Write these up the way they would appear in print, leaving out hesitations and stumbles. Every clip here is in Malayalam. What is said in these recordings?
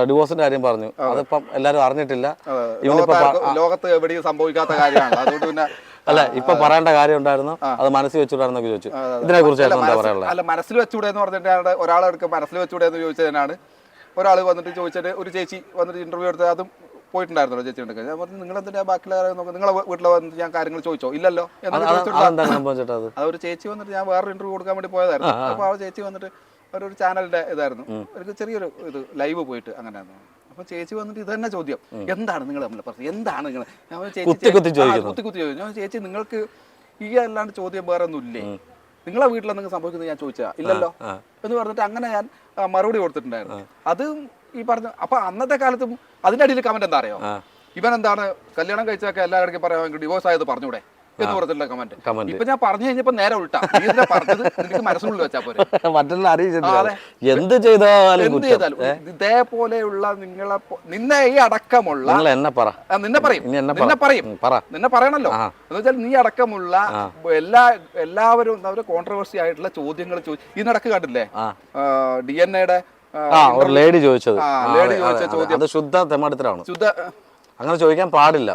ഡിവോഴ്സിന്റെ കാര്യം പറഞ്ഞു. അതിപ്പം എല്ലാരും അറിഞ്ഞിട്ടില്ല. ലോകത്ത് എവിടെയും സംഭവിക്കാത്ത കാര്യമാണ്. അതുകൊണ്ട് പിന്നെ അല്ല ഇപ്പൊ പറയേണ്ട കാര്യം ഉണ്ടായിരുന്നു, അത് മനസ്സിൽ വെച്ചുകൂടാന്നൊക്കെ ചോദിച്ചു. ഇതിനെ കുറിച്ചായിരുന്നു എന്താ പറയാനുള്ളത്? അല്ല മനസ്സിൽ വെച്ചുകൂടെ എന്ന് പറഞ്ഞിട്ട് ഒരാളെടുക്കും മനസ്സിൽ വെച്ചുകൂടെ എന്ന് ചോദിച്ചതിനാണ് ഒരാൾ വന്നിട്ട് ചോദിച്ചിട്ട് ഒരു ചേച്ചി വന്നിട്ട് ഇന്റർവ്യൂ എടുത്തത് അതും പോയിട്ടുണ്ടായിരുന്നല്ലോ ചേച്ചി ഉണ്ടെങ്കിൽ. ഞാൻ പറഞ്ഞു നിങ്ങൾ എന്തിനാ ബാക്കിയുള്ള കാര്യം നോക്കുക, നിങ്ങളെ വീട്ടിൽ വന്നിട്ട് ഞാൻ കാര്യങ്ങൾ ചോദിച്ചോ? ഇല്ലല്ലോ. അത് ഒരു ചേച്ചി വന്നിട്ട് ഞാൻ വേറൊരു ഇന്റർവ്യൂ കൊടുക്കാൻ വേണ്ടി പോയതായിരുന്നു. അപ്പോൾ ആ ചേച്ചി വന്നിട്ട് ഒരു ചാനലിന്റെ ഇതായിരുന്നു, ഒരു ചെറിയൊരു ഇത് ലൈവ് പോയിട്ട് അങ്ങനെയായിരുന്നു. അപ്പൊ ചേച്ചി വന്നിട്ട് ഇത് തന്നെ ചോദ്യം, എന്താണ് നിങ്ങൾ തമ്മിൽ പറഞ്ഞത്, എന്താണ് നിങ്ങൾ? കുത്തി കുത്തി ചോദിച്ചു. ഞാൻ ചേച്ചി നിങ്ങൾക്ക് ഈ അല്ലാണ്ട് ചോദ്യം വേറെ ഒന്നും ഇല്ലേ, നിങ്ങളെ വീട്ടിൽ എന്തെങ്കിലും സംഭവിക്കുന്നത് ഞാൻ ചോദിച്ചാ ഇല്ലല്ലോ എന്ന് പറഞ്ഞിട്ട് അങ്ങനെ ഞാൻ മറുപടി കൊടുത്തിട്ടുണ്ടായിരുന്നു. അത് ഈ പറഞ്ഞ അപ്പൊ അന്നത്തെ കാലത്തും അതിന്റെ അടിയിൽ കമന്റ് എന്താ അറിയോ, ഇവൻ എന്താണ് കല്യാണം കഴിച്ചൊക്കെ എല്ലാവർക്കും പറയാൻ ഡിവോഴ്സ് ആയത് പറഞ്ഞൂടെ എന്ന് പറഞ്ഞിട്ടുള്ള കമന്റ്. ഇപ്പൊ ഞാൻ പറഞ്ഞു കഴിഞ്ഞപ്പോ നേരെ ഉൾട്ടാ, പറഞ്ഞത് എനിക്ക് മനസ്സിനുള്ളിൽ വെച്ചാ പോലെ എന്ത് ചെയ്താലും ഇതേപോലെയുള്ള നിന്നെ ഈ അടക്കമുള്ള നിന്നെ പറയണല്ലോ എന്ന് വെച്ചാൽ നീ അടക്കമുള്ള എല്ലാവരും കോൺട്രവേഴ്സി ആയിട്ടുള്ള ചോദ്യങ്ങൾ ഇതിനിടക്ക് കണ്ടില്ലേ DNA ലേഡി ചോദിച്ചത് ചോദ്യം ശുദ്ധ തെമ്മാടിത്തരാണ്. അങ്ങനെ ചോദിക്കാൻ പാടില്ല.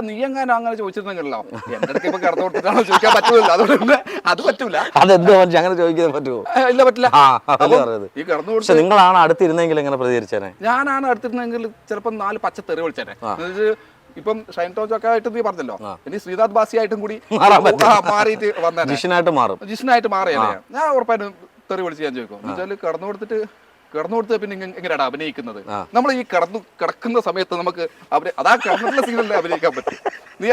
നീ എങ്ങാനും അങ്ങനെ ചോദിച്ചിരുന്നെങ്കിലോ എന്റെ അടുത്ത് ഇപ്പൊ കിടന്നു കൊടുത്തിട്ടാണോ ചോദിക്കാൻ പറ്റൂല. അതുകൊണ്ട് അത് പറ്റൂല. അതെന്തോ അങ്ങനെ ചോദിക്കാൻ പറ്റുമോ? ഇല്ല പറ്റില്ല. ഈ കിടന്നു കൊടുത്ത് നിങ്ങളാണ് അടുത്തിരുന്നെങ്കിൽ എങ്ങനെ പ്രതികരിച്ചേനെ? ഞാനാണ് അടുത്തിരുന്നെങ്കിൽ ചിലപ്പോ 4 പച്ചത്തെറി വിളിച്ചേനെ. ഇപ്പം ഷൈൻ ടോജ് ഒക്കെ ആയിട്ട് നീ പറഞ്ഞല്ലോ, ഇനി ശ്രീനാഥ് ബാസി ആയിട്ടും കൂടി മാറിയിട്ട് വന്നേ, ജിഷനായിട്ട് മാറിയല്ലേ, ഞാൻ ഉറപ്പായിട്ടും തെറി വിളിച്ച് ഞാൻ ചോദിക്കും. എന്നുവെച്ചാൽ കിടന്നു കൊടുത്ത് പിന്നെ എങ്ങനെയാണ് അഭിനയിക്കുന്നത്? നമ്മൾ ഈ കിടക്കുന്ന സമയത്ത് നമുക്ക് അതാ കിടന്നിട്ടുള്ള സീനല്ലേ അഭിനയിക്കാൻ പറ്റും. നീ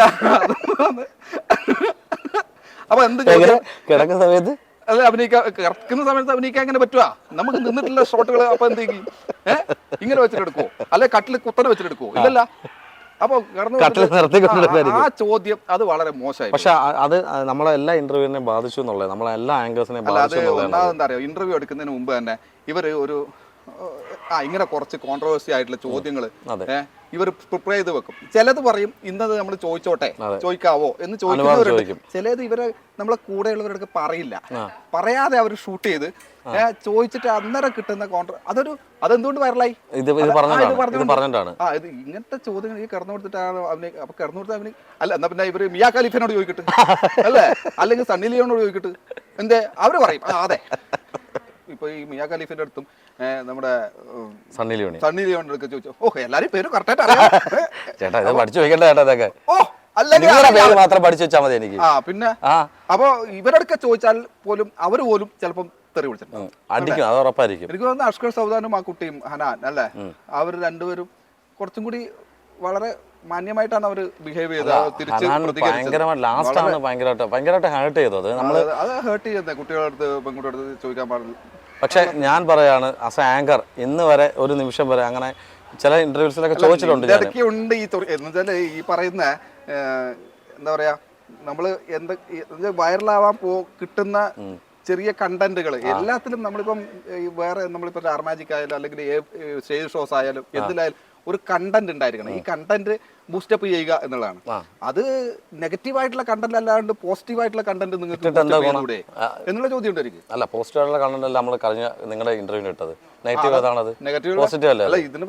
അപ്പൊ എന്ത് കിടക്കുന്ന സമയത്ത് അത് കിടക്കുന്ന സമയത്ത് അഭിനയിക്കാൻ എങ്ങനെ പറ്റുക? നമുക്ക് നിന്നിട്ടുള്ള ഷോട്ടുകൾ അപ്പൊ എന്ത് ചെയ്യും? ഇങ്ങനെ വെച്ചിട്ടെടുക്കുവോ? അല്ലെ കട്ടിൽ കുത്തനെ വെച്ചിട്ടെടുക്കുവോ? ഇല്ലല്ല. അപ്പൊ ആ ചോദ്യം അത് വളരെ മോശമായി. പക്ഷെ അത് നമ്മളെ എല്ലാ ഇന്റർവ്യൂവിനെ ബാധിച്ചു എന്നുള്ളത്, നമ്മളെ എല്ലാ ആങ്കേഴ്സിനെ ബാധിച്ചു. എന്താ അറിയോ, ഇന്റർവ്യൂ എടുക്കുന്നതിന് മുമ്പ് തന്നെ ഇവര് ഒരു ഇങ്ങനെ കുറച്ച് കോൺട്രവേഴ്സി ആയിട്ടുള്ള ചോദ്യങ്ങൾ ഇവർ പ്രിപ്പയർ ചെയ്ത് വെക്കും. ചിലത് പറയും ഇന്നത് നമ്മൾ ചോദിച്ചോട്ടെ, ചോദിക്കാവോ എന്ന് ചോദിക്കുന്നവരുണ്ട്. ചിലത് ഇവരെ നമ്മളെ കൂടെയുള്ളവരൊക്കെ പറയില്ല, പറയാതെ അവർ ഷൂട്ട് ചെയ്ത് ചോദിച്ചിട്ട് അന്നേരം കിട്ടുന്ന അതെന്തുകൊണ്ട് വൈറലായി? ഇത് ഇങ്ങനത്തെ ചോദ്യങ്ങൾ ഈ കിടന്നു കൊടുത്തിട്ടാണ് അപ്പൊ കിടന്നു കൊടുത്ത അവന് അല്ല എന്നാ പിന്നെ ഇവര് മിയാ ഖലീഫിനോട് ചോദിക്കട്ടെ അല്ലേ, അല്ലെങ്കിൽ സണ്ണി ലിയോനോട് ചോദിക്കട്ടെ, എന്തേ അവര് പറയും അതെ. ഇപ്പൊ ഈ മിയാ ഖലീഫിന്റെ അടുത്തും നമ്മുടെ സണ്ണി ലിയോന്റെ അടുത്ത് ചോദിച്ചു, ഓ എല്ലാരും പേര് കറക്റ്റായിട്ട് അറിയാം ചേട്ടാ, ഇത് പഠിച്ചു വെക്കണ്ട ചേട്ടാ, ഇതൊക്കെ മാത്രം പഠിച്ചു വെച്ചാൽ മതി എനിക്ക്. പിന്നെ അപ്പൊ ഇവരടുക്കെ ചോദിച്ചാൽ പോലും അവര് പോലും ചിലപ്പം തെറി വിളിച്ചിട്ടുണ്ട്, അടിക്കും, അത് ഉറപ്പായിരിക്കും. എനിക്ക് തോന്നുന്നു അഷ്കർ സൗദാനും ആ കുട്ടിയും ഹനാൻ അല്ലേ, അവർ രണ്ടുപേരും കുറച്ചും കൂടി വളരെ മാന്യമായിട്ടാണ് അവര് ബിഹേവ് ചെയ്തത്. തിരിച്ച് ഭയങ്കരമായിട്ട് ഹേർട്ട് ചെയ്തത് അത് ഹേർട്ട് ചെയ്യുന്നത് കുട്ടികളുടെ അടുത്ത് പെൺകുട്ടിയുടെ അടുത്ത് ചോദിക്കാൻ പാടില്ല. പക്ഷെ ഞാൻ പറയാണ് ആസ് എ ആങ്കർ ഇന്ന് വരെ ഒരു നിമിഷം വരെ അങ്ങനെ ചില ഇന്റർവ്യൂസിലൊക്കെ ചോദിച്ചിട്ടുണ്ട്. ഇടയ്ക്കുണ്ട് എന്നുവെച്ചാല് ഈ പറയുന്ന എന്താ പറയാ, നമ്മള് വൈറലാവാൻ കിട്ടുന്ന ചെറിയ കണ്ടന്റുകൾ എല്ലാത്തിലും നമ്മളിപ്പം വേറെ നമ്മളിപ്പോ സ്റ്റാർ മാജിക് ആയാലും അല്ലെങ്കിൽ സ്റ്റേജ് ഷോസ് ആയാലും എന്തിലായാലും ഒരു കണ്ടന്റ് ഉണ്ടായിരിക്കണം. ഈ കണ്ടന്റ് ബൂസ്റ്റപ്പ് ചെയ്യുക എന്നുള്ളതാണ്. അത് നെഗറ്റീവ് ആയിട്ടുള്ള കണ്ടന്റ് അല്ലാണ്ട് പോസിറ്റീവ് ആയിട്ടുള്ള കണ്ടന്റ് നിങ്ങൾക്ക് എന്നുള്ള ചോദ്യം ഉണ്ടായിരിക്കും. അല്ല, പോസിറ്റീവ് ആയിട്ടുള്ള കണ്ടന്റ് അല്ല നമ്മൾ കഴിഞ്ഞ നിങ്ങളുടെ ഇന്റർവ്യൂ ഇട്ടത്, നെഗറ്റീവ് അതാണത്, പോസിറ്റീവ് അല്ല. ഇതിന്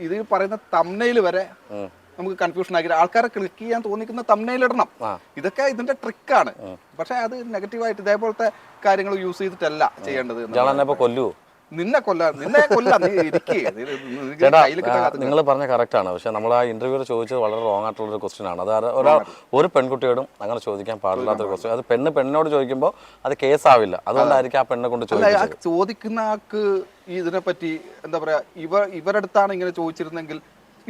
ഇതിൽ പറയുന്ന തംബ്നെയിൽ വരെ നമുക്ക് കൺഫ്യൂഷൻ ആക്കി ആൾക്കാരെ ക്ലിക്ക് ചെയ്യാൻ തോന്നിക്കുന്ന തംബ്നെയിൽ ഇടണം. ഇതൊക്കെ ഇതിന്റെ ട്രിക്കാണ്. പക്ഷെ അത് നെഗറ്റീവായിട്ട് ഇതേപോലത്തെ കാര്യങ്ങൾ യൂസ് ചെയ്തിട്ടല്ല ചെയ്യേണ്ടത്. കൊല്ലുവോ? നിന്നെ കൊല്ലാ നീ നിങ്ങൾ പറഞ്ഞ കറക്റ്റ് ആണ്. പക്ഷെ നമ്മൾ ആ ഇന്റർവ്യൂവിൽ ചോദിച്ചത് വളരെ റോങ് ആയിട്ടുള്ള ഒരു ക്വസ്റ്റ്യൻ ആണ്. അത് ഒരു പെൺകുട്ടിയോടും അങ്ങനെ ചോദിക്കാൻ പാടില്ലാത്തൊരു ക്വസ്റ്റ്യൻ. അത് പെണ്ണിനോട് ചോദിക്കുമ്പോൾ അത് കേസാവില്ല. അതുകൊണ്ടായിരിക്കും ആ പെണ്ണെ കൊണ്ട് ചോദിക്കുന്ന ആൾക്ക് ഇതിനെപ്പറ്റി എന്താ പറയാ, ഇവരുടെ അടുത്താണ് ഇങ്ങനെ ചോദിച്ചിരുന്നെങ്കിൽ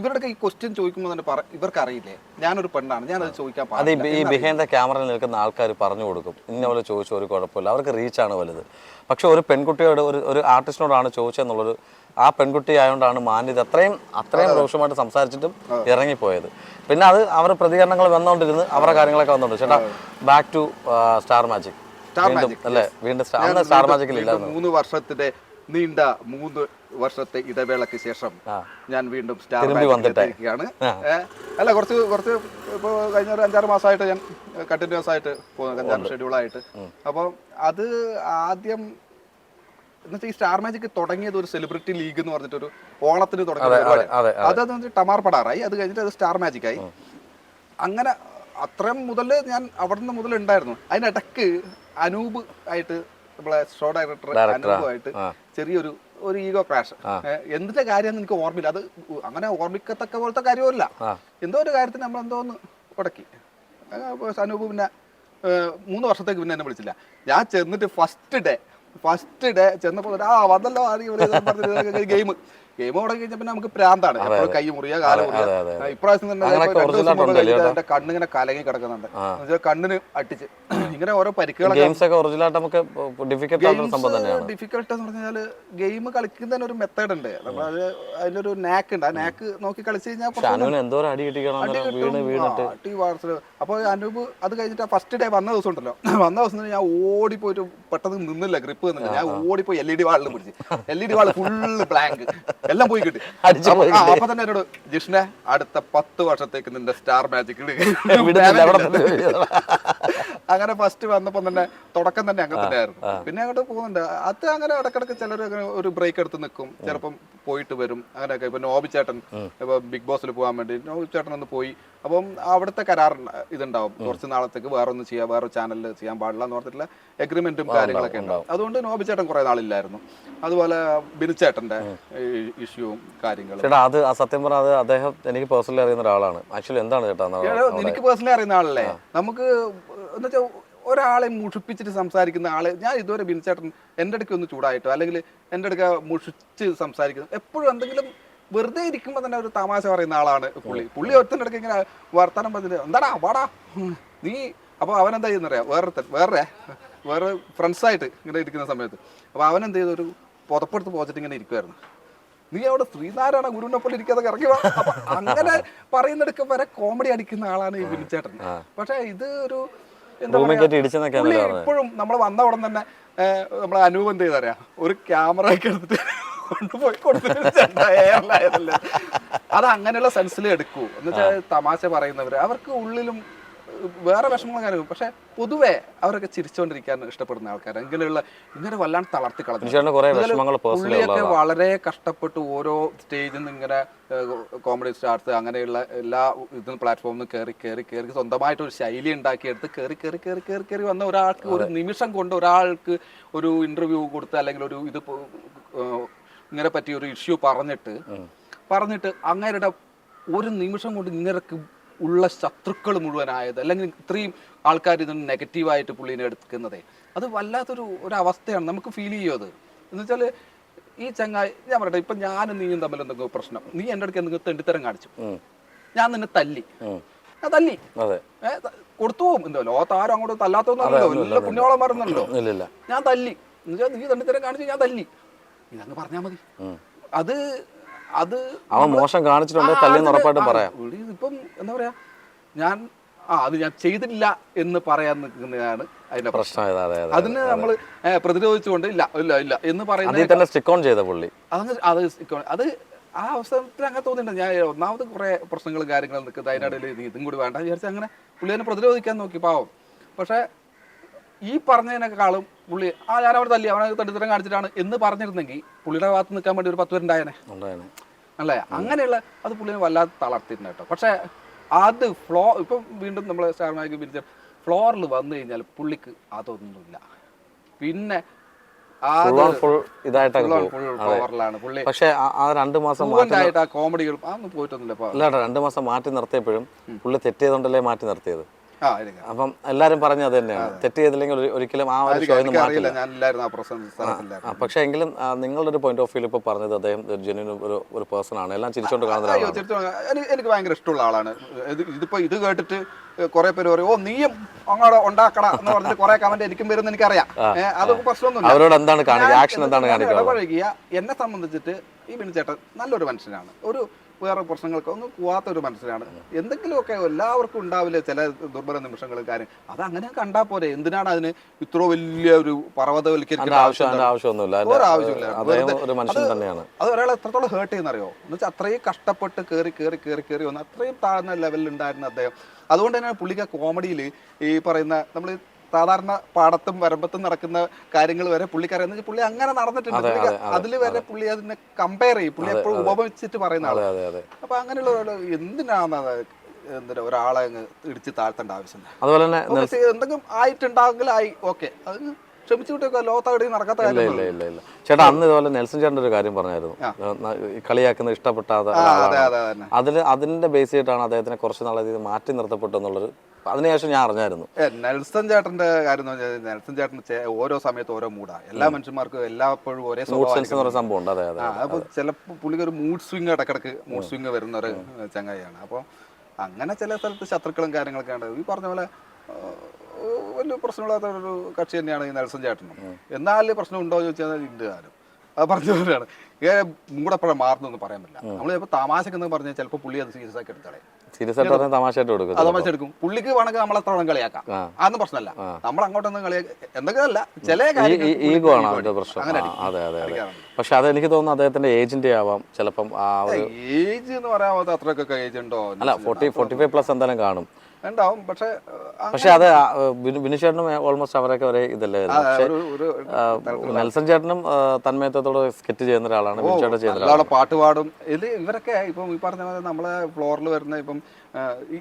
ഇവരുടെ ഈ ക്വസ്റ്റ്യൻ ചോദിക്കുമ്പോൾ തന്നെ ഇവർക്ക് അറിയില്ലേ ഞാനൊരു പെണ്ണാണ്, ഞാനത് ചോദിക്കാൻ അത് ഈ ബിഹൈൻഡ് ദ ക്യാമറയിൽ നിൽക്കുന്ന ആൾക്കാർ പറഞ്ഞു കൊടുക്കും, ഇന്ന പോലെ ചോദിച്ചു ഒരു കുഴപ്പമില്ല, അവർക്ക് റീച്ചാണ് വലുത്. പക്ഷെ ഒരു പെൺകുട്ടിയോട് ഒരു ആർട്ടിസ്റ്റിനോടാണ് ചോദിച്ചതെന്നുള്ളൊരു ആ പെൺകുട്ടി ആയതുകൊണ്ടാണ് മാന്യത അത്രയും രോഷമായിട്ട് സംസാരിച്ചിട്ടും ഇറങ്ങിപ്പോയത്. പിന്നെ അത് അവരുടെ പ്രതികരണങ്ങൾ വന്നുകൊണ്ടിരുന്ന് അവരുടെ കാര്യങ്ങളൊക്കെ വന്നോണ്ട്. ചേട്ടാ, ബാക്ക് ടു സ്റ്റാർ മാജിക് അല്ലേ? വീണ്ടും സ്റ്റാർ മാജിക്കിൽ ഇല്ല, 3 വർഷത്തിന്റെ നീണ്ട 3 വർഷത്തെ ഇടവേളയ്ക്ക് ശേഷം ഞാൻ വീണ്ടും സ്റ്റാർ മാജിക്കിലാണ്. അല്ല കുറച്ച് ഇപ്പൊ കഴിഞ്ഞ ഒരു 5-6 മാസമായിട്ട് ഞാൻ കണ്ടിന്യൂസ് ആയിട്ട് പോകുന്നത്, 5-6 ഷെഡ്യൂളായിട്ട്. അപ്പോൾ അത് ആദ്യം എന്നുവെച്ചാൽ ഈ സ്റ്റാർ മാജിക് തുടങ്ങിയത് ഒരു സെലിബ്രിറ്റി ലീഗ് എന്ന് പറഞ്ഞിട്ടൊരു ഓണത്തിന് തുടങ്ങിയ പരിപാടി. അതെന്ന് വെച്ചാൽ ടമാർ പടാറായി, അത് കഴിഞ്ഞിട്ട് അത് സ്റ്റാർ മാജിക് ആയി. അങ്ങനെ അത്രയും മുതൽ ഞാൻ അവിടെ നിന്ന് മുതൽ ഉണ്ടായിരുന്നു. അതിനിടക്ക് അനൂപ് ആയിട്ട് നമ്മളെ ഷോ ഡയറക്ടർ അനൂപുമായിട്ട് ചെറിയൊരു ഈഗോ ക്രാഷ്. എന്തിന്റെ കാര്യം എനിക്ക് ഓർമ്മയില്ല, അത് അങ്ങനെ ഓർമ്മിക്കത്തക്ക പോലത്തെ കാര്യമല്ല. എന്തോ ഒരു കാര്യത്തിന് നമ്മൾ എന്തോന്ന് ഉടക്കി. അനൂപ് പിന്നെ 3 വർഷത്തേക്ക് പിന്നെ എന്നെ വിളിച്ചില്ല. ഞാൻ ചെന്നിട്ട് ഫസ്റ്റ് ഡേ ചെന്നപ്പോൾ വന്നല്ലോ ഗെയിം തുടങ്ങി കഴിഞ്ഞാൽ പിന്നെ നമുക്ക് പ്രാന്താണ്. എപ്പോഴും കൈ മുറിയാ കാല് മുറിയാ. ഇപ്രാവശ്യം തന്നെ എന്റെ കണ്ണിങ്ങനെ കലങ്ങി കിടക്കുന്നുണ്ട്. കണ്ണിന് അടിച്ച് ഇങ്ങനെ ഓരോ പരിക്കുകളൊക്കെ. ഡിഫിക്കൽട്ട് എന്ന് പറഞ്ഞാൽ ഗെയിം കളിക്കുന്നതിന് ഒരു മെത്തേഡ് ഉണ്ട്, നമ്മളത് അതിലൊരു നാക്ക് ഉണ്ട്. ആ നാക്ക് നോക്കി കളിച്ചു കഴിഞ്ഞാൽ അപ്പൊ അനൂപ് അത് കഴിഞ്ഞിട്ട് ഫസ്റ്റ് ഡേ വന്ന ദിവസം ഉണ്ടല്ലോ, വന്ന ദിവസം ഞാൻ ഓടിപ്പോയിട്ട് പെട്ടെന്ന് നിന്നില്ല, ഗ്രിപ്പ് നിന്നില്ല. ഞാൻ ഓടിപ്പോയി LED വാളിൽ പിടിച്ച്, LED വാള് ഫുള്ള് ബ്ലാങ്ക്, എല്ലാം പോയി കിട്ടി. അപ്പൊ തന്നെ എന്നോട് ജിഷ്ണെ അടുത്ത 10 വർഷത്തേക്ക് നിന്റെ സ്റ്റാർ മാജിക് അങ്ങനെ ഫസ്റ്റ് വന്നപ്പോ തന്നെ തുടക്കം തന്നെ അങ്ങനെ തന്നെ ആയിരുന്നു. പിന്നെ അങ്ങോട്ട് പോകുന്നുണ്ട്. അത് അങ്ങനെ ഇടക്കിടക്ക് ചിലർ ഒരു ബ്രേക്ക് എടുത്ത് നിൽക്കും, ചിലപ്പം പോയിട്ട് വരും, അങ്ങനെയൊക്കെ. ഇപ്പൊ നോബി ചേട്ടൻ ഇപ്പൊ ബിഗ് ബോസിൽ പോകാൻ വേണ്ടി നോബി ചേട്ടൻ ഒന്ന് പോയി. അപ്പം അവിടുത്തെ കരാർ ഇതുണ്ടാവും, കുറച്ച് നാളത്തേക്ക് വേറൊന്ന് ചെയ്യാം, വേറെ ചാനലിൽ ചെയ്യാൻ പാടില്ല എന്ന് പറഞ്ഞിട്ടുള്ള എഗ്രിമെന്റും കാര്യങ്ങളൊക്കെ ഉണ്ടാവും. അതുകൊണ്ട് നോബി ചേട്ടൻ കുറെ നാളില്ലായിരുന്നു. അതുപോലെ ബിനുചേട്ടന്റെ ഇഷ്യൂവും കാര്യങ്ങളും. അത് സത്യം പറഞ്ഞാൽ അദ്ദേഹം എനിക്ക് പേഴ്സണലി അറിയുന്ന ഒരാളാണ്. ആക്ച്വലി എന്താണ് ചേട്ടാ, എനിക്ക് പേഴ്സണലി അറിയുന്ന ആളല്ലേ. നമുക്ക് എന്ന് വെച്ചാൽ ഒരാളെ മുഷിപ്പിച്ചിട്ട് സംസാരിക്കുന്ന ആള് ഞാൻ ഇതുവരെ ബിനുചേട്ടൻ എൻ്റെ അടുക്ക് ഒന്ന് ചൂടായിട്ടോ അല്ലെങ്കിൽ എൻ്റെ അടുക്ക മുഷിച്ച് സംസാരിക്കുന്നത് എപ്പോഴും എന്തെങ്കിലും വെറുതെ ഇരിക്കുമ്പോൾ തന്നെ ഒരു തമാശ പറയുന്ന ആളാണ് പുള്ളി ഒറ്റൻ്റെ അടുക്ക് ഇങ്ങനെ വർത്തമാനം പറഞ്ഞിട്ട് എന്താടാ വാടാ നീ. അപ്പോൾ അവനെന്താ ചെയ്യുന്നറിയാം, വേറെ ഫ്രണ്ട്സായിട്ട് ഇങ്ങനെ ഇരിക്കുന്ന സമയത്ത് അപ്പോൾ അവനെന്ത് ചെയ്തു, ഒരു പുതപ്പെടുത്ത് പോച്ചിട്ട് ഇങ്ങനെ ഇരിക്കുമായിരുന്നു. നീ അവിടെ ശ്രീനാരായണ ഗുരുവിനെ പോലെ ഇരിക്കാതെ ഇറങ്ങി വാ. അപ്പൊ അങ്ങനെ പറയുന്നിടക്ക് വരെ കോമഡി അടിക്കുന്ന ആളാണ് ഈ ബിനുചേട്ടൻ. പക്ഷെ ഇത് ഒരു എന്താ പറയാ, ഇപ്പോഴും നമ്മൾ വന്ന ഉടൻ തന്നെ നമ്മളെ അനൂപ് എന്ത് ചെയ്തറിയാ, ഒരു ക്യാമറ ഒക്കെ എടുത്തിട്ട് കൊണ്ടുപോയി കൊടുത്തില്ല. അത് അങ്ങനെയുള്ള സെൻസിൽ എടുക്കൂ. എന്ന് വെച്ചാൽ തമാശ പറയുന്നവര് അവർക്ക് ഉള്ളിലും വേറെ വിഷമങ്ങൾ കാര്യം, പക്ഷെ പൊതുവെ അവരൊക്കെ ചിരിച്ചുകൊണ്ടിരിക്കാൻ ഇഷ്ടപ്പെടുന്ന ആൾക്കാർ. ഇങ്ങനെ വല്ലാണ്ട് തളർത്തി കളഞ്ഞു. പുള്ളിയൊക്കെ വളരെ കഷ്ടപ്പെട്ട് ഓരോ സ്റ്റേജിൽ നിന്ന് ഇങ്ങനെ കോമഡി സ്റ്റാർസ് അങ്ങനെയുള്ള എല്ലാ ഇതും പ്ലാറ്റ്ഫോമിൽ നിന്ന് കയറി സ്വന്തമായിട്ടൊരു ശൈലി ഉണ്ടാക്കിയെടുത്ത് കയറി വന്ന ഒരാൾക്ക് ഒരു നിമിഷം കൊണ്ട് ഒരാൾക്ക് ഒരു ഇന്റർവ്യൂ കൊടുത്ത് അല്ലെങ്കിൽ ഒരു ഇത് ഇങ്ങനെ പറ്റിയ ഒരു ഇഷ്യൂ പറഞ്ഞിട്ട് അങ്ങേരുടെ ഒരു നിമിഷം കൊണ്ട് ഇങ്ങനെയൊക്കെ ഉള്ള ശത്രുക്കൾ മുഴുവനായത്, അല്ലെങ്കിൽ ഇത്രയും ആൾക്കാർ ഇതിന് നെഗറ്റീവായിട്ട് പുള്ളീനെ എടുക്കുന്നതേ, അത് വല്ലാത്തൊരു അവസ്ഥയാണ്. നമുക്ക് ഫീൽ ചെയ്യും അത്. എന്ന് വെച്ചാൽ ഈ ചങ്ങായി, ഞാൻ പറയട്ടെ, ഇപ്പം ഞാനും നീയും തമ്മിൽ എന്തെങ്കിലും പ്രശ്നം, നീ എൻ്റെ അടുക്ക് എന്തെങ്കിലും തെണ്ടിത്തരം കാണിച്ചു, ഞാൻ നിന്നെ തല്ലി കൊടുത്തു പോകും. എന്തോ ലോകത്താരും അങ്ങോട്ട് തല്ലാത്തൊന്നുമല്ലോ, എല്ലാ പുണ്യോളം മറന്നല്ലോ. ഞാൻ തല്ലി എന്നുവെച്ചാൽ നീ തെണ്ടിത്തരം കാണിച്ചു, ഞാൻ തല്ലി, ഇതങ്ങ് പറഞ്ഞാൽ മതി. അത് അവൻ മോശം കാണിച്ചിട്ടുണ്ട്, തല്ലിന്ന് ഉറപ്പായിട്ടും പറയാം. ഇപ്പം എന്താ പറയാ, ഞാൻ ചെയ്തില്ല എന്ന് പറയാൻ നിൽക്കുന്നതാണ് അതിന്റെ പ്രശ്നം. അതിന് നമ്മൾ പ്രതിരോധിച്ചുകൊണ്ട് ഇല്ല എന്ന് പറയുന്നത് അത് ആ അവസരത്തിൽ അങ്ങനെ തോന്നിയിട്ടുണ്ട്. ഞാൻ ഒന്നാമത് കുറെ പ്രശ്നങ്ങളും കാര്യങ്ങളും നിൽക്കുന്നത്, അതിനിടയിൽ ഇതും കൂടി വേണ്ട വിചാരിച്ചാൽ അങ്ങനെ പുള്ളി അതിനെ പ്രതിരോധിക്കാൻ നോക്കി, പാവം. പക്ഷെ ഈ പറഞ്ഞതിനേക്കാളും പുള്ളി ഞാൻ അവിടെ തല്ലി, അവനെ തട്ടിത്തരം കാണിച്ചിട്ടാണ് എന്ന് പറഞ്ഞിരുന്നെങ്കിൽ പുള്ളിയുടെ ഭാഗത്ത് നിൽക്കാൻ വേണ്ടി ഒരു 10 പേരുണ്ടായനെ അല്ലേ. അങ്ങനെയുള്ള അത് പുള്ളിനെ വല്ലാതെ തളർത്തിയിരുന്നു കേട്ടോ. പക്ഷെ അത് ഇപ്പം വീണ്ടും നമ്മൾ സ്റ്റാർ മാജിക് പിരിച്ച ഫ്ലോറിൽ വന്നു കഴിഞ്ഞാൽ പുള്ളിക്ക് അതൊന്നുമില്ല. പിന്നെ ഫ്ലോറിലാണ് പുള്ളി. പക്ഷെ ആ 2 മാസം ആയിട്ട് ആ കോമഡികളും അതൊന്നും പോയിട്ടൊന്നുമില്ല. 2 മാസം മാറ്റി നിർത്തിയപ്പോഴും പുള്ളി തെറ്റ് ചെയ്തോണ്ടല്ലേ മാറ്റി നിർത്തിയത്. അപ്പം എല്ലാരും പറഞ്ഞു അത് തന്നെയാണ്, തെറ്റ് ചെയ്തില്ലെങ്കിൽ ഒരിക്കലും ആ ഒരു ഷോ മാറ്റില്ല. പക്ഷെ എങ്കിലും നിങ്ങളുടെ ഒരു പോയിന്റ് ഓഫ് വ്യൂ ഇപ്പൊ പറഞ്ഞത് അദ്ദേഹം ജെന്യൂൻ ഒരു പേഴ്സൺ ആണ്, എല്ലാം ചിരിച്ചോണ്ട് കാണുന്ന ആളാണ്. എനിക്ക് ഭയങ്കര ഇഷ്ടമുള്ള ആളാണ്. ഇതിപ്പോ ഇത് കേട്ടിട്ട് കുറെ പേര് പറയും, ഓ നീയും അങ്ങോട്ട് ഉണ്ടാക്കട എന്ന് പറഞ്ഞിട്ട് കുറെ കമന്റ് എനിക്കും വരുമെന്ന് എനിക്കറിയാം. അതൊക്കെ പ്രശ്നമൊന്നുമില്ല. അവരോട് എന്താണ് കാണിക്കുക, ആക്ഷൻ എന്താണ് കാണിക്കുക. എന്നെ സംബന്ധിച്ചിട്ട് ഈ ബിനുചേട്ടൻ നല്ലൊരു മനുഷ്യനാണ്, ഒരു വേറെ പ്രശ്നങ്ങൾക്ക് ഒന്നും പോവാത്ത ഒരു മനുഷ്യനാണ്. എന്തെങ്കിലുമൊക്കെ എല്ലാവർക്കും ഉണ്ടാവില്ല ചില ദുർബല നിമിഷങ്ങളും കാര്യം, അത് അങ്ങനെ കണ്ടാൽ പോരെ. എന്തിനാണ് അതിന് ഇത്ര വലിയ ഒരു പർവ്വതവൽക്കരിക്കേണ്ട ആവശ്യമൊന്നുമില്ല. അത് ഒരാളെ എത്രത്തോളം ഹേർട്ട് ചെയ്യുന്നറിയോ. എന്ന് വെച്ചാൽ അത്രയും കഷ്ടപ്പെട്ട് കയറി വന്ന് അത്രയും താഴ്ന്ന ലെവലിൽ ഉണ്ടായിരുന്ന അദ്ദേഹം. അതുകൊണ്ട് തന്നെയാണ് പുള്ളിക്ക് കോമഡിയിൽ ഈ പറയുന്ന നമ്മൾ സാധാരണ പാടത്തും വരമ്പത്തും നടക്കുന്ന കാര്യങ്ങൾ വരെ പുള്ളിക്കറിയാന്ന് വെച്ചാൽ പുള്ളി അങ്ങനെ നടന്നിട്ടുണ്ട്. അതിൽ വരെ പുള്ളി അതിനെ കമ്പയർ ചെയ്യും. പുള്ളി എപ്പോഴും ഉപമിച്ചിട്ട് പറയുന്ന അതെ ആളാണ്. അതെ അതെ. അപ്പൊ അങ്ങനെയുള്ള എന്തിനാണ് എന്താ ഒരാളെ അങ്ങ് ഇടിച്ച് താഴ്ത്തേണ്ട ആവശ്യം? അതുപോലെ തന്നെ എന്തെങ്കിലും ആയിട്ടുണ്ടാകുമെങ്കിൽ ആയി, ഓക്കെ, അത് ക്ഷമിച്ചു വിട്ടേക്കുക. ലോകത്തകടി നടക്കാത്ത ഇല്ല കാര്യം. ഇല്ല ഇല്ല ഇല്ല. ചേട്ടാ അന്ന് ഇതുപോലെ നെൽസൺ ചേട്ടൻ്റെ ഒരു കാര്യം പറഞ്ഞായിരുന്നു, കളിയാക്കുന്ന ഇഷ്ടപ്പെട്ടാതെ അതിന്റെ ബേസ് ചെയ്തിട്ടാണ് അദ്ദേഹത്തിനെ കുറച്ച് നാളെ ഇത് മാറ്റി നിർത്തപ്പെട്ടു എന്നുള്ളൊരു അതിനുശേഷം ഞാൻ അറിഞ്ഞായിരുന്നു. നെൽസൺ ചേട്ടന്റെ കാര്യം എന്ന് പറഞ്ഞാൽ നെൽസൺ ചേട്ടൻ ഓരോ സമയത്ത് ഓരോ മൂഡാണ്. എല്ലാ മനുഷ്യന്മാർക്കും എല്ലാപ്പോഴും ഒരേ സംഭവം ഉണ്ട്. അതെ അതെ. അപ്പൊ ചിലപ്പോൾ പുള്ളിക്ക് ഒരു മൂഡ് സ്വിങ് ഇടക്കിടക്ക് മൂഡ് സ്വിങ് വരുന്ന ഒരു ചങ്ങായിയാണ്. അപ്പോൾ അങ്ങനെ ചില സ്ഥലത്ത് ശത്രുക്കളും കാര്യങ്ങളൊക്കെ ഉണ്ട്. ഈ പറഞ്ഞ പോലെ വലിയ പ്രശ്നമില്ലാത്ത ഒരു കക്ഷി തന്നെയാണ് ഈ നെൽസൺ ചേട്ടനും. എന്നാൽ പ്രശ്നം ഉണ്ടോ എന്ന് ചോദിച്ചാൽ ഉണ്ട്. കാര്യം അത് പറഞ്ഞ പോലെയാണ്. മൂടപ്പഴം മാറുന്നൊന്നും പറയാൻ പറ്റില്ല. നമ്മൾ ചിലപ്പോൾ തമാശക്കെന്ന് പറഞ്ഞാൽ ചിലപ്പോൾ പുള്ളി അത് സീരിയസ് ആക്കി എടുത്താളെ സീരിയസ് ആയിട്ട് തമാശയായിട്ട് കൊടുക്കും. തമാശ എടുക്കും. പുള്ളിക്ക് വേണമെങ്കിൽ നമ്മളെ എത്ര കളിയാക്കാം, അതൊന്നും പ്രശ്നമല്ല. നമ്മൾ അങ്ങോട്ടൊന്നും എന്തൊക്കെയല്ല ചില ഈഗോ ആണ് അതിന്റെ പ്രശ്നം. അതെ അതെ അതെ. പക്ഷെ അത് എനിക്ക് തോന്നുന്നു അദ്ദേഹത്തിന്റെ ഏജിന്റെ ആവാം ചിലപ്പം. ഏജ് എന്ന് പറയാൻ അത്രയൊക്കെ ഏജ് ഉണ്ടോ? അല്ല 45+ എന്തായാലും കാണും ഉണ്ടാവും. പക്ഷെ അത് ബിനു ചേട്ടനും ഓൾമോസ്റ്റ് അവരൊക്കെ ഒരേ ഇതല്ലായിരുന്നു. പക്ഷെ നെൽസൺ ചേട്ടനും തന്മയത്തോടെ സ്കെറ്റ് ചെയ്യുന്ന ഒരാളാണ്. ബിനു ചേട്ടൻ ചെയ്യുന്ന ഒരാളാണ്. പാട്ട് പാടും. ഇവരൊക്കെ ഇപ്പം ഈ പറഞ്ഞ പോലെ നമ്മളെ ഫ്ലോറിൽ വരുന്ന ഇപ്പം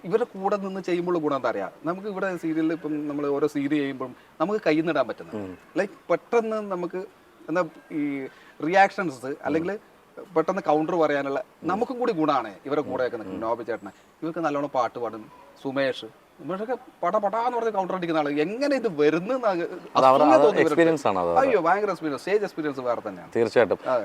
ഇവരുടെ കൂടെ നിന്ന് ചെയ്യുമ്പോൾ ഗുണം എന്താ അറിയാം, നമുക്ക് ഇവിടെ സീരിയലിൽ ഇപ്പം നമ്മൾ ഓരോ സീരിയൽ ചെയ്യുമ്പോഴും നമുക്ക് കൈ നിടാൻ പറ്റുന്നത് ലൈക്ക് പെട്ടെന്ന് നമുക്ക് എന്താ ഈ റിയാക്ഷൻസ് അല്ലെങ്കിൽ പെട്ടെന്ന് കൗണ്ടർ പറയാനുള്ള നമുക്കും കൂടി ഗുണമാണ് ഇവരെ കൂടെയൊക്കെ നിൽക്കും. നോബി ചേട്ടനെ ഇവർക്ക് നല്ലോണം പാട്ട് പാടും. സുമേഷ് ഇവരൊക്കെ പടാന്ന് പറഞ്ഞ് കൗണ്ടർ അടിക്കുന്ന ആള്. എങ്ങനെ ഇത് വരുന്ന എക്സ്പീരിയൻസ് ആണ്. അയ്യോ ഭയങ്കര എക്സ്പീരിയൻസ്, സ്റ്റേജ് എക്സ്പീരിയൻസ് വേറെ തന്നെയാണ് തീർച്ചയായിട്ടും.